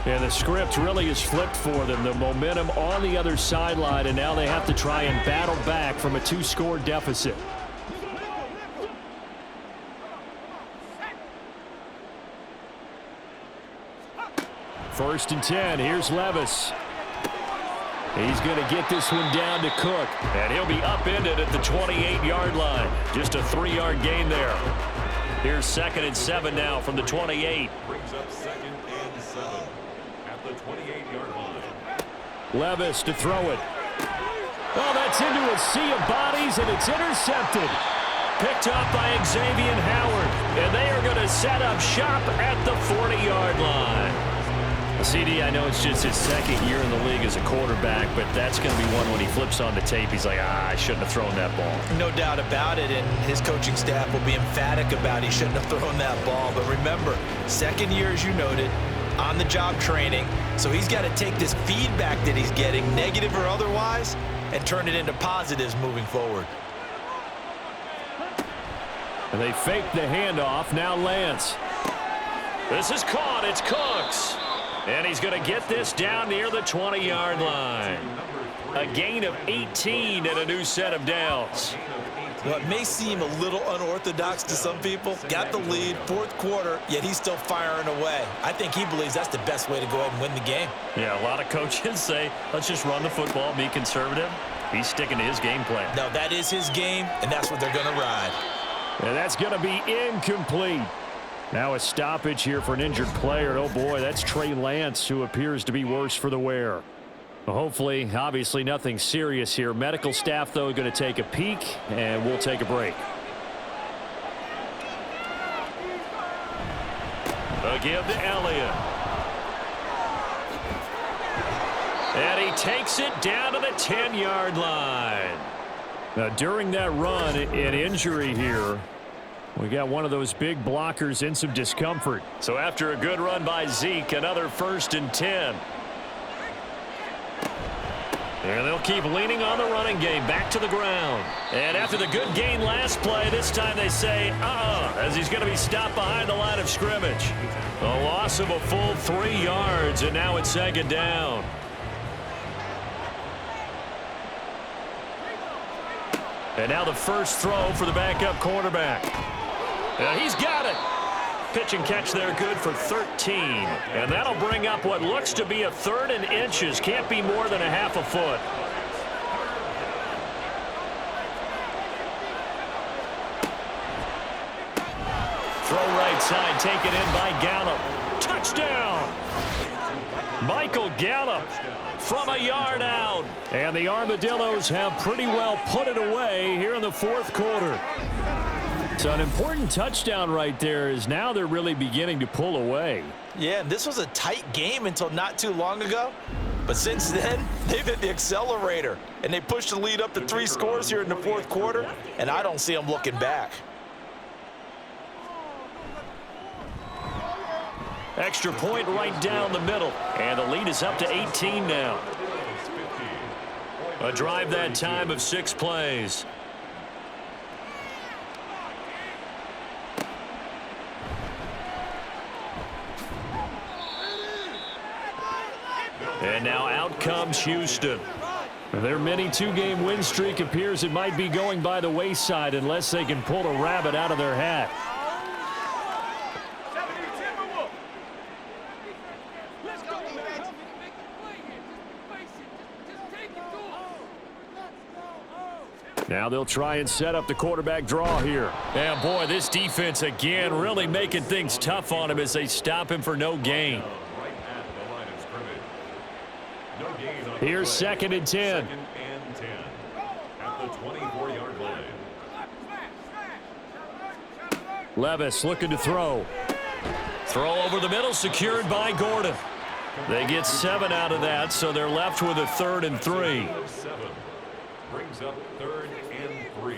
And the script really is flipped for them. The momentum on the other sideline, and now they have to try and battle back from a 2-score deficit. First and 10. Here's Levis. He's going to get this one down to Cook. And he'll be upended at the 28-yard line. Just a 3-yard gain there. Here's 2nd and 7 now from the 28. Brings up 2nd and 7 at the 28-yard line. Levis to throw it. Oh, that's into a sea of bodies, and it's intercepted. Picked up by Xavier Howard. And they are going to set up shop at the 40-yard line. CD, I know it's just his 2nd year in the league as a quarterback, but that's going to be one when he flips on the tape, he's like, I shouldn't have thrown that ball. No doubt about it, and his coaching staff will be emphatic about he shouldn't have thrown that ball. But remember, 2nd year, as you noted, on-the-job training, so he's got to take this feedback that he's getting, negative or otherwise, and turn it into positives moving forward. And they fake the handoff. Now Lance. This is caught. It's Cooks. And he's going to get this down near the 20-yard line. A gain of 18 and a new set of downs. Well, it may seem a little unorthodox to some people. Got the lead, 4th quarter, yet he's still firing away. I think he believes that's the best way to go ahead and win the game. Yeah, a lot of coaches say, let's just run the football, be conservative. He's sticking to his game plan. No, that is his game, and that's what they're going to ride. And that's going to be incomplete. Now a stoppage here for an injured player. Oh, boy, that's Trey Lance, who appears to be worse for the wear. Well, hopefully, obviously nothing serious here. Medical staff, though, going to take a peek, and we'll take a break. A give to Elliott. And he takes it down to the 10-yard line. Now, during that run, an injury here. We got one of those big blockers in some discomfort. So after a good run by Zeke, another 1st and 10. And they'll keep leaning on the running game back to the ground. And after the good gain last play, this time they say, as he's going to be stopped behind the line of scrimmage. A loss of a full 3 yards, and now it's 2nd down. And now the first throw for the backup quarterback. And he's got it. Pitch and catch there, good for 13. And that'll bring up what looks to be a 3rd and inches. Can't be more than a half a foot. right side, taken in by Gallup. Touchdown! Michael Gallup from a yard out. And the Armadillos have pretty well put it away here in the fourth quarter. So an important touchdown right there is now they're really beginning to pull away. Yeah, this was a tight game until not too long ago. But since then, they've hit the accelerator. And they pushed the lead up to 3 scores here in the fourth quarter. And I don't see them looking back. Extra point right down the middle. And the lead is up to 18 now. A drive that time of 6 plays. And now out comes Houston. Their mini 2-game win streak appears it might be going by the wayside unless they can pull a rabbit out of their hat. Now they'll try and set up the quarterback draw here. And boy, this defense again really making things tough on him as they stop him for no gain. Here's 2nd and 10. 2nd and 10 at the 24-yard line. Levis looking to throw. Throw over the middle, secured by Gordon. They get 7 out of that, so they're left with a 3rd and 3. 7 brings up 3rd and 3.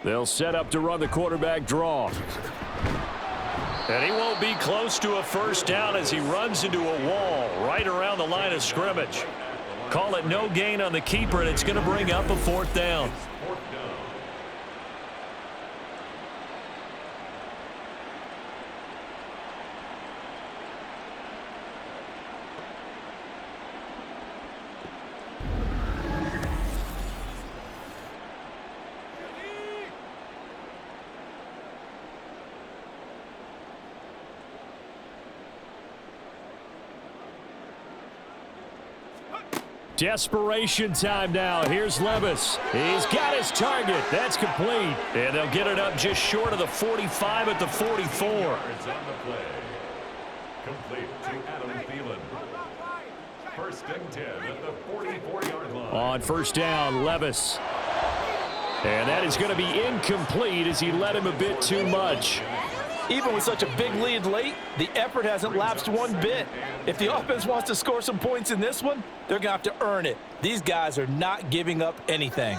They'll set up to run the quarterback draw. And he won't be close to a first down as he runs into a wall right around the line of scrimmage. Call it no gain on the keeper, and it's going to bring up a 4th down. Desperation time now. Here's Levis. He's got his target. That's complete. And they'll get it up just short of the 45 at the 44. It's on the play. Complete to Adam Thielen. 1st and 10 at the 44-yard line. On first down, Levis. And that is going to be incomplete as he led him a bit too much. Even with such a big lead late, the effort hasn't lapsed one bit. If the offense wants to score some points in this one, they're going to have to earn it. These guys are not giving up anything.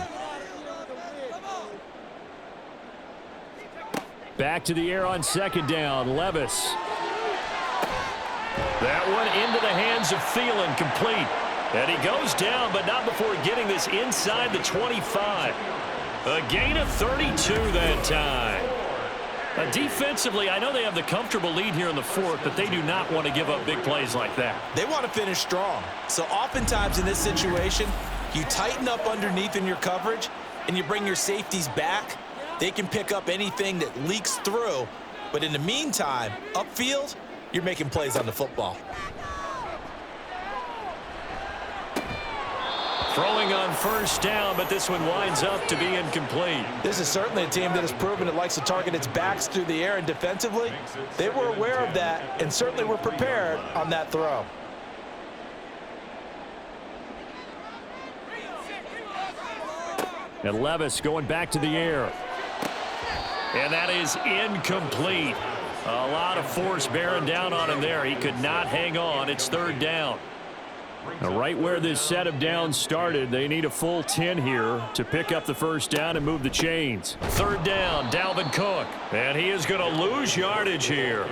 Back to the air on 2nd down, Levis. That one into the hands of Thielen, complete. And he goes down, but not before getting this inside the 25. A gain of 32 that time. Defensively, I know they have the comfortable lead here in the 4th, but they do not want to give up big plays like that. They want to finish strong. So oftentimes in this situation, you tighten up underneath in your coverage and you bring your safeties back. They can pick up anything that leaks through. But in the meantime, upfield, you're making plays on the football. Throwing on first down, but this one winds up to be incomplete. This is certainly a team that has proven it likes to target its backs through the air, and defensively, they were aware of that and certainly were prepared on that throw. And Levis going back to the air. And that is incomplete. A lot of force bearing down on him there. He could not hang on. It's 3rd down. Now, right where this set of downs started, they need a full 10 here to pick up the first down and move the chains. 3rd down, Dalvin Cook. And he is going to lose yardage here.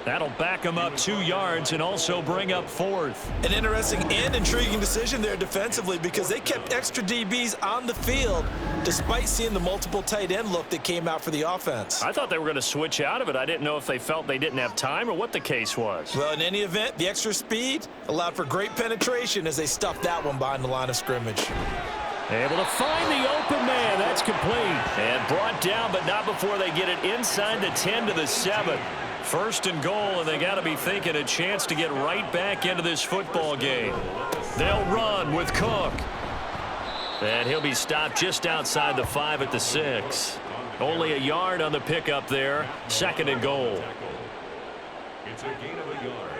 That'll back him up 2 yards and also bring up 4th. An interesting and intriguing decision there defensively because they kept extra DBs on the field despite seeing the multiple tight end look that came out for the offense. I thought they were going to switch out of it. I didn't know if they felt they didn't have time or what the case was. Well, in any event, the extra speed allowed for great penetration as they stuffed that one behind the line of scrimmage. Able to find the open man. That's complete. And brought down, but not before they get it inside the 10 to the 7. 1st and goal, and they got to be thinking a chance to get right back into this football game. They'll run with Cook. And he'll be stopped just outside the 5 at the 6. On Only a yard on the pickup there. 2nd and goal. It's a gain of a yard.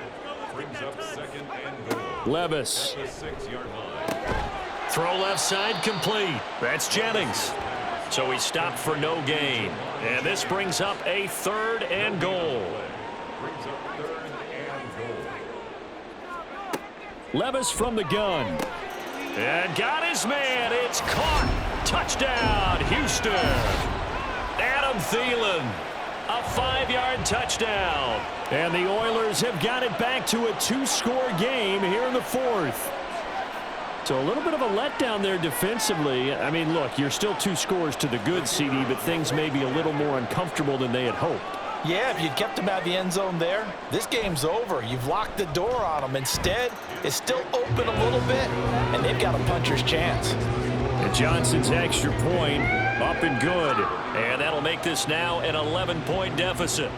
Brings up 2nd and goal. Levis. At the 6-yard line. Throw left side complete. That's Jennings. So he stopped for no gain. And this brings up a 3rd and goal. Brings up 3rd and goal. Levis from the gun. And got his man. It's caught. Touchdown, Houston. Adam Thielen. A 5-yard touchdown. And the Oilers have got it back to a 2-score game here in the 4th. So a little bit of a letdown there defensively. I mean, look, you're still 2 scores to the good, CD, but things may be a little more uncomfortable than they had hoped. Yeah, if you'd kept them out of the end zone there, this game's over. You've locked the door on them. Instead, it's still open a little bit, and they've got a puncher's chance. And Johnson's extra point up and good. And that'll make this now an 11-point deficit.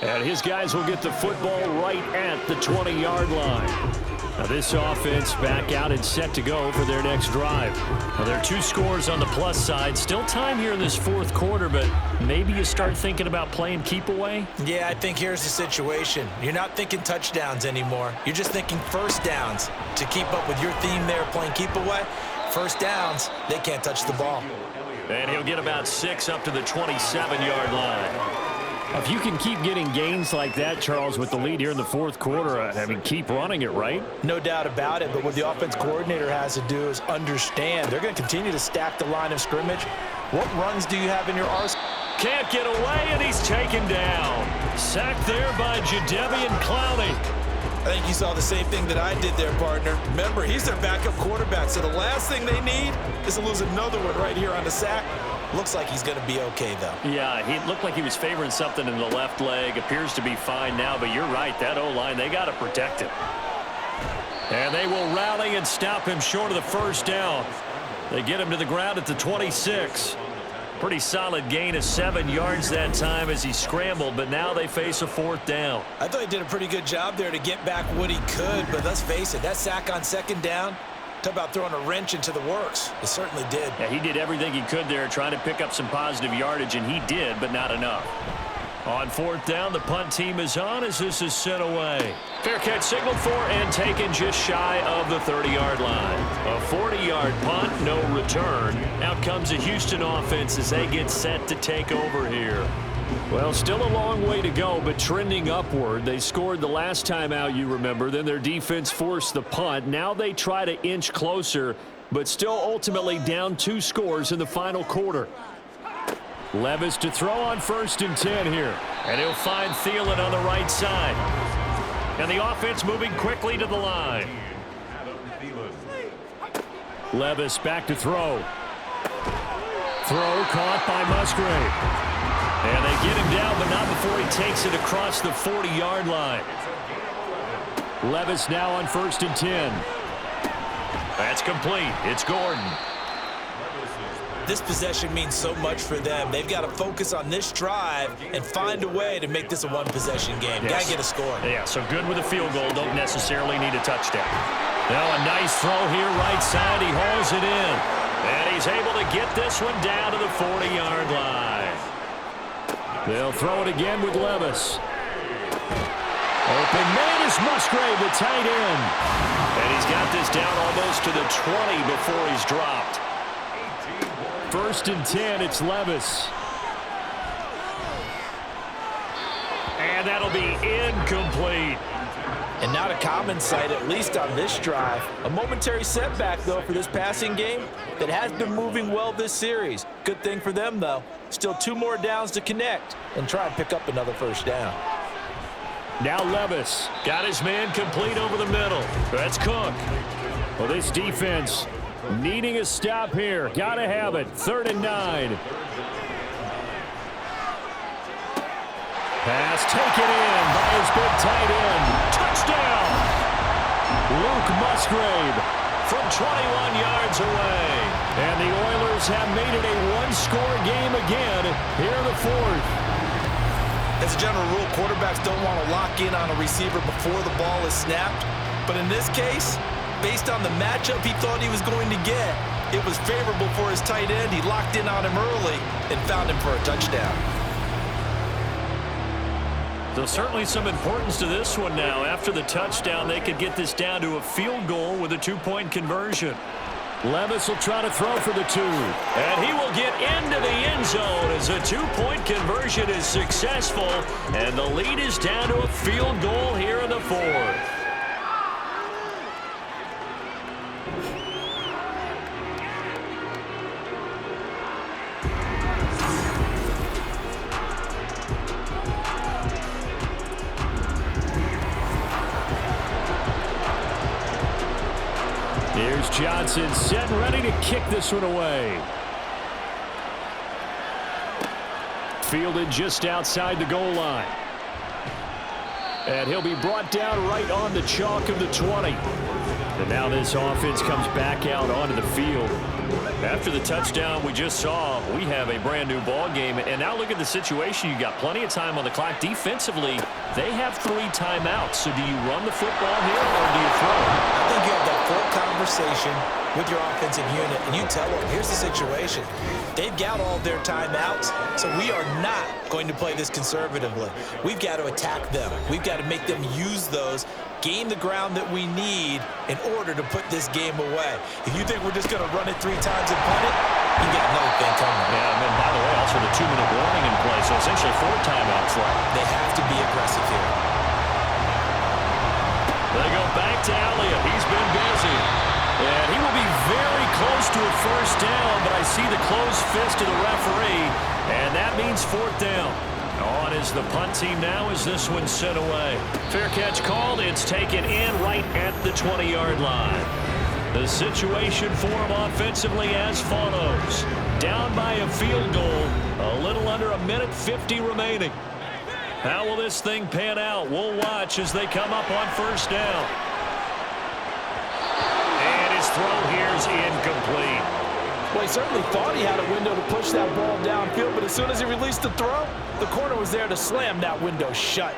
And his guys will get the football right at the 20-yard line. Now this offense back out and set to go for their next drive. Now there are 2 scores on the plus side. Still time here in this 4th quarter, but maybe you start thinking about playing keep away? Yeah, I think here's the situation. You're not thinking touchdowns anymore. You're just thinking first downs. To keep up with your theme there, playing keep away, first downs, they can't touch the ball. And he'll get about 6 up to the 27-yard line. If you can keep getting gains like that, Charles, with the lead here in the 4th quarter, I mean, keep running it, right? No doubt about it, but what the offense coordinator has to do is understand. They're going to continue to stack the line of scrimmage. What runs do you have in your arsenal? Can't get away, and he's taken down. Sacked there by Jadeveon Clowney. I think you saw the same thing that I did there, partner. Remember, he's their backup quarterback, so the last thing they need is to lose another one right here on the sack. Looks like he's going to be okay, though. Yeah, he looked like he was favoring something in the left leg. Appears to be fine now, but you're right. That O-line, they got to protect him. And they will rally and stop him short of the first down. They get him to the ground at the 26. Pretty solid gain of 7 yards that time as he scrambled, but now they face a 4th down. I thought he did a pretty good job there to get back what he could, but let's face it, that sack on 2nd down, talk about throwing a wrench into the works. It certainly did. Yeah, he did everything he could there trying to pick up some positive yardage, and he did, but not enough. On 4th down, the punt team is on as this is sent away. Fair catch signaled for and taken just shy of the 30-yard line. A 40-yard punt, no return. Out comes the Houston offense as they get set to take over here. Well, still a long way to go, but trending upward. They scored the last time out, you remember. Then their defense forced the punt. Now they try to inch closer, but still ultimately down 2 scores in the final quarter. Levis to throw on 1st and 10 here. And he'll find Thielen on the right side. And the offense moving quickly to the line. Levis back to throw. Throw caught by Musgrave. And they get him down, but not before he takes it across the 40-yard line. Levis now on 1st and 10. That's complete. It's Gordon. This possession means so much for them. They've got to focus on this drive and find a way to make this a one-possession game. Yes. Got to get a score. Yeah, so good with a field goal. Don't necessarily need a touchdown. Now a nice throw here right side. He hauls it in. And he's able to get this one down to the 40-yard line. They'll throw it again with Levis. Open man is Musgrave, the tight end. And he's got this down almost to the 20 before he's dropped. 1st and 10, it's Levis. And that'll be incomplete. And not a common sight, at least on this drive. A momentary setback, though, for this passing game that has been moving well this series. Good thing for them, though. Still 2 more downs to connect and try and pick up another first down. Now Levis got his man complete over the middle. That's Cook. Well, this defense needing a stop here. Got to have it. 3rd and 9. Pass taken in by his big tight end. Touchdown! Luke Musgrave from 21 yards away. And the Oilers have made it a 1-score game again here in the 4th. As a general rule, quarterbacks don't want to lock in on a receiver before the ball is snapped. But in this case, based on the matchup he thought he was going to get, it was favorable for his tight end. He locked in on him early and found him for a touchdown. So certainly some importance to this one now. After the touchdown, they could get this down to a field goal with a 2-point conversion. Levis will try to throw for the 2. And he will get into the end zone as a 2-point conversion is successful. And the lead is down to a field goal here in the 4th. Here's Johnson set and ready to kick this one away. Fielded just outside the goal line. And he'll be brought down right on the chalk of the 20. And now this offense comes back out onto the field. After the touchdown we just saw, we have a brand new ball game. And now look at the situation. You got plenty of time on the clock. Defensively, they have 3 timeouts. So do you run the football here or do you throw it? I think you have that full conversation with your offensive unit, and you tell them, here's the situation. They've got all their timeouts, so we are not going to play this conservatively. We've got to attack them. We've got to make them use those, gain the ground that we need in order to put this game away. If you think we're just going to run it 3 times and punt it, you got no thing coming. Yeah, and then, by the way, also the 2-minute warning in play, so essentially 4 timeouts left. They have to be aggressive here. They go back to Elliott. He's been busy. And he will be very close to a first down, but I see the closed fist of the referee, and that means 4th down. On is the punt team now as this one's sent away. Fair catch called. It's taken in right at the 20-yard line. The situation for him offensively as follows. Down by a field goal, a little under a minute 50 remaining. How will this thing pan out? We'll watch as they come up on first down. And his throw here is incomplete. Well, he certainly thought he had a window to push that ball downfield, but as soon as he released the throw, the corner was there to slam that window shut.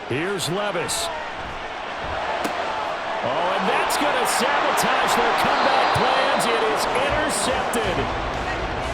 Here's Levis. Oh, and that's going to sabotage their comeback plans. It is intercepted.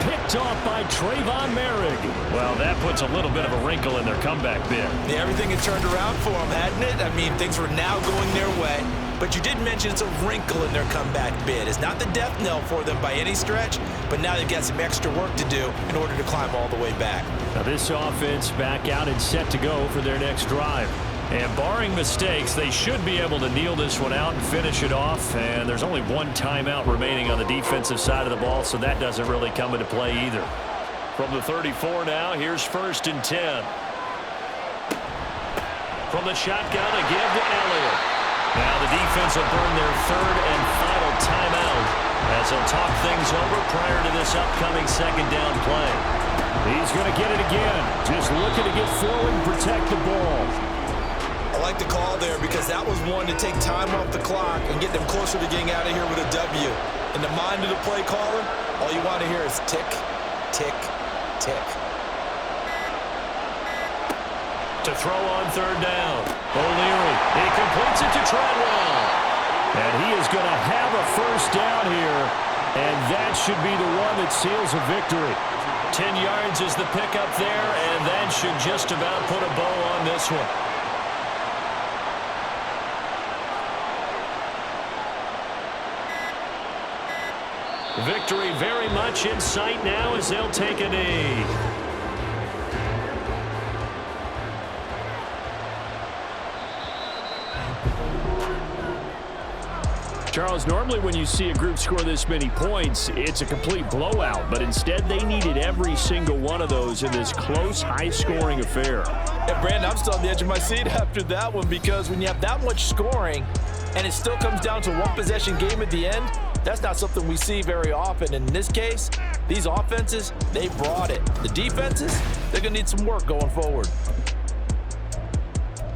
Picked off by Trayvon Merrick. Well, that puts a little bit of a wrinkle in their comeback bid. Yeah, everything had turned around for them, hadn't it? I mean, things were now going their way. But you did mention it's a wrinkle in their comeback bid. It's not the death knell for them by any stretch, but now they've got some extra work to do in order to climb all the way back. Now this offense back out and set to go for their next drive. And barring mistakes, they should be able to kneel this one out and finish it off. And there's only 1 timeout remaining on the defensive side of the ball, so that doesn't really come into play either. From the 34 now, here's 1st and 10. From the shotgun, a give to Elliott. Now the defense will burn their 3rd and final timeout as they'll talk things over prior to this upcoming 2nd down play. He's going to get it again. Just looking to get forward and protect the ball. I like the call there because that was one to take time off the clock and get them closer to getting out of here with a W. In the mind of the play caller, all you want to hear is tick, tick, tick. To throw on 3rd down. O'Leary, he completes it to Treadwell. And he is going to have a first down here. And that should be the one that seals a victory. 10 yards is the pickup there, and that should just about put a bow on this one. Victory very much in sight now as they'll take a knee. Charles, normally when you see a group score this many points, it's a complete blowout. But instead, they needed every single one of those in this close, high-scoring affair. Yeah, Brandon, I'm still on the edge of my seat after that one because when you have that much scoring and it still comes down to a one-possession game at the end, that's not something we see very often. In this case, these offenses, they brought it. The defenses, they're going to need some work going forward.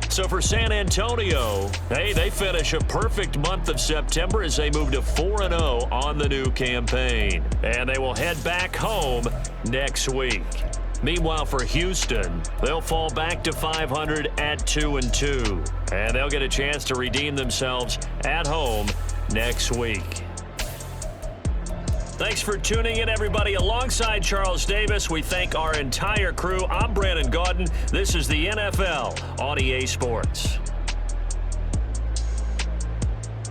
So for San Antonio, hey, they finish a perfect month of September as they move to 4-0 on the new campaign. And they will head back home next week. Meanwhile, for Houston, they'll fall back to 500 at 2-2. And they'll get a chance to redeem themselves at home next week. Thanks for tuning in, everybody. Alongside Charles Davis, we thank our entire crew. I'm Brandon Gaudin. This is the NFL on EA Sports.